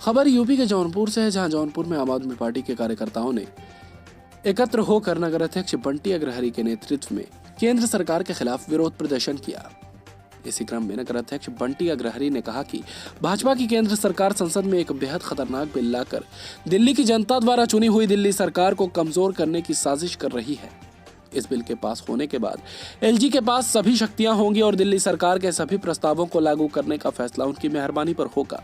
खबर यूपी के जौनपुर से है, जहां जौनपुर में आम आदमी पार्टी के कार्यकर्ताओं ने एकत्र होकर नगर अध्यक्ष बंटी अग्रहरि के नेतृत्व में केंद्र सरकार के खिलाफ विरोध प्रदर्शन किया। इसी क्रम में नगर अध्यक्ष बंटी अग्रहरि ने कहा कि भाजपा की केंद्र सरकार संसद में एक बेहद खतरनाक बिल लाकर दिल्ली की जनता द्वारा चुनी हुई दिल्ली सरकार को कमजोर करने की साजिश कर रही है। इस बिल के पास होने के बाद एलजी के पास सभी शक्तियां होंगी और दिल्ली सरकार के सभी प्रस्तावों को लागू करने का फैसला उनकी मेहरबानी पर होगा।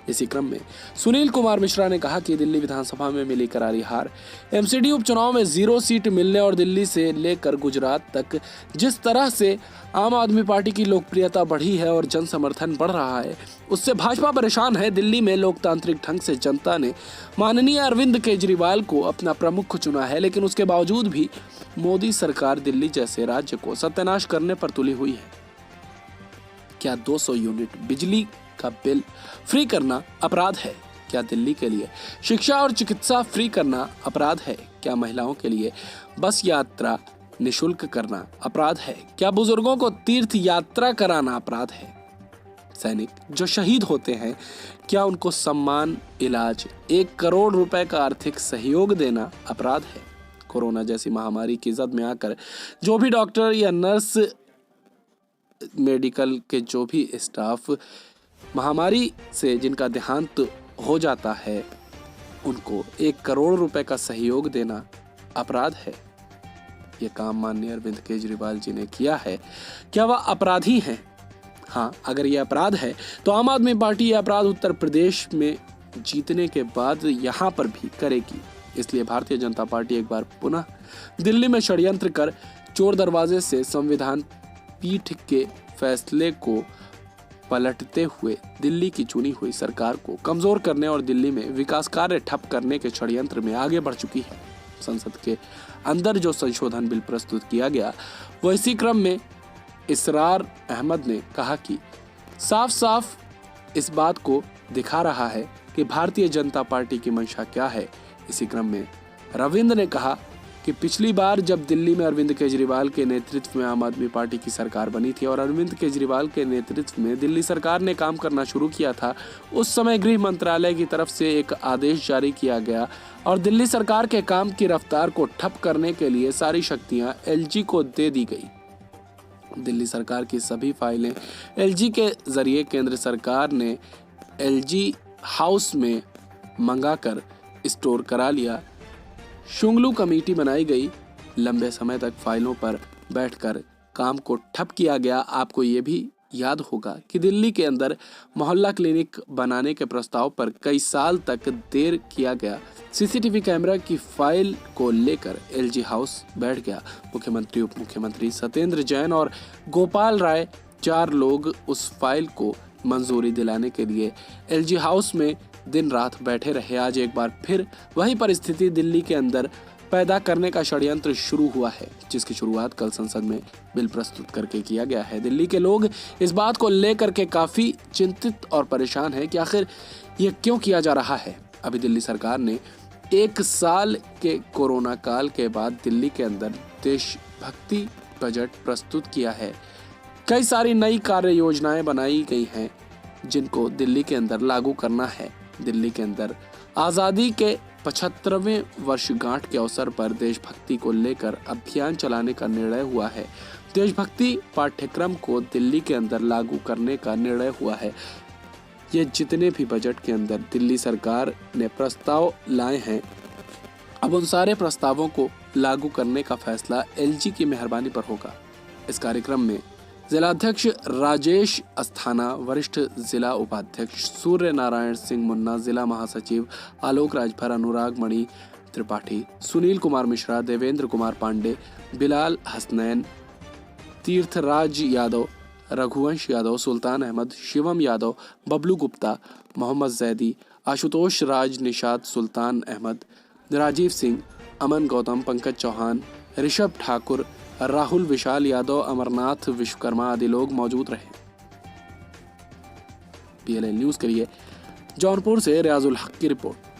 इसी क्रम में सुनील कुमार मिश्रा ने कहा कि दिल्ली विधानसभा में मिली करारी हार, एमसीडी उपचुनाव में 0 सीट मिलने और दिल्ली से लेकर गुजरात तक जिस तरह से आम आदमी पार्टी की लोकप्रियता बढ़ी है और जन समर्थन बढ़ रहा है, उससे भाजपा परेशान है। दिल्ली में लोकतांत्रिक ढंग से जनता ने माननीय अरविंद केजरीवाल को अपना प्रमुख चुना है, लेकिन उसके बावजूद भी मोदी सरकार दिल्ली जैसे राज्य को सत्यानाश करने पर तुली हुई है। क्या 200 यूनिट बिजली का बिल फ्री करना अपराध है? क्या दिल्ली के लिए शिक्षा और चिकित्सा फ्री करना अपराध है? क्या महिलाओं के लिए बस यात्रा निशुल्क करना अपराध है? क्या बुजुर्गों को तीर्थ यात्रा कराना अपराध है? सैनिक जो शहीद होते हैं, क्या उनको सम्मान, इलाज, 1 करोड़ रुपए का आर्थिक सहयोग देना अपराध है? कोरोना जैसी महामारी की जद में आकर जो भी डॉक्टर या नर्स, मेडिकल के जो भी स्टाफ महामारी से जिनका देहांत हो जाता है, उनको 1 करोड़ रुपए का सहयोग देना अपराध है। ये काम माननीय अरविंद केजरीवाल जी ने किया है। क्या वह अपराधी हैं? हाँ, अगर यह अपराध है तो आम आदमी पार्टी यह अपराध उत्तर प्रदेश में जीतने के बाद यहाँ पर भी करेगी। इसलिए भारतीय जनता पार्टी एक बार पुनः दिल्ली में षड्यंत्र कर चोर दरवाजे से संविधान पीठ के फैसले को पलटते हुए दिल्ली की चुनी हुई सरकार को कमजोर करने और दिल्ली में विकास कार्य ठप करने के षड्यंत्र में आगे बढ़ चुकी है। संसद के अंदर जो संशोधन बिल प्रस्तुत किया गया, वो इसी क्रम में इसरार अहमद ने कहा कि साफ साफ इस बात को दिखा रहा है कि भारतीय जनता पार्टी की मंशा क्या है। इसी क्रम में रविंद्र ने कहा कि पिछली बार जब दिल्ली में अरविंद केजरीवाल के नेतृत्व में आम आदमी पार्टी की सरकार बनी थी और अरविंद केजरीवाल के नेतृत्व में दिल्ली सरकार ने काम करना शुरू किया था, उस समय गृह मंत्रालय की तरफ से एक आदेश जारी किया गया और दिल्ली सरकार के काम की रफ्तार को ठप करने के लिए सारी शक्तियां एलजी को दे दी गई। दिल्ली सरकार की सभी फाइलें एलजी के जरिए केंद्र सरकार ने एलजी हाउस में मंगाकर स्टोर करा लिया। शुंगलू कमेटी बनाई गई, लंबे समय तक फाइलों पर बैठकर काम को ठप किया गया। आपको ये भी याद होगा कि दिल्ली के अंदर मोहल्ला क्लिनिक बनाने के प्रस्ताव पर कई साल तक देर किया गया। सीसीटीवी कैमरा की फाइल को लेकर एलजी हाउस बैठ गया। मुख्यमंत्री, उप मुख्यमंत्री सत्येंद्र जैन और गोपाल राय, 4 लोग उस फाइल को मंजूरी दिलाने के लिए एलजी हाउस में दिन रात बैठे रहे। आज एक बार फिर वही परिस्थिति दिल्ली के अंदर पैदा करने का षड्यंत्र शुरू हुआ है, जिसकी शुरुआत कल संसद में बिल प्रस्तुत करके किया गया है। दिल्ली के लोग इस बात को लेकर के काफी चिंतित और परेशान हैं कि आखिर ये क्यों किया जा रहा है। अभी दिल्ली सरकार ने 1 साल के कोरोना काल के बाद दिल्ली के अंदर देशभक्ति बजट प्रस्तुत किया है। कई सारी नई कार्य योजनाएं बनाई गई हैं जिनको दिल्ली के अंदर लागू करना है। दिल्ली के अंदर आज़ादी के 75वें वर्षगांठ के अवसर पर देशभक्ति को लेकर अभियान चलाने का निर्णय हुआ है। देशभक्ति पाठ्यक्रम को दिल्ली के अंदर लागू करने का निर्णय हुआ है। ये जितने भी बजट के अंदर दिल्ली सरकार ने प्रस्ताव लाए हैं, अब उन सारे प्रस्तावों को लागू करने का फैसला एलजी की मेहरबानी पर होगा। इस कार्यक्रम में जिलाध्यक्ष राजेश अस्थाना, वरिष्ठ जिला उपाध्यक्ष सूर्य नारायण सिंह मुन्ना, जिला महासचिव आलोक राजभर, अनुराग मणि त्रिपाठी, सुनील कुमार मिश्रा, देवेंद्र कुमार पांडे, बिलाल हसनैन, तीर्थराज यादव, रघुवंश यादव, सुल्तान अहमद, शिवम यादव, बबलू गुप्ता, मोहम्मद जैदी, आशुतोष राज, निशाद, सुल्तान अहमद, राजीव सिंह, अमन गौतम, पंकज चौहान, ऋषभ ठाकुर, राहुल, विशाल यादव, अमरनाथ विश्वकर्मा आदि लोग मौजूद रहे। PLN न्यूज के लिए जौनपुर से रियाजुल हक की रिपोर्ट।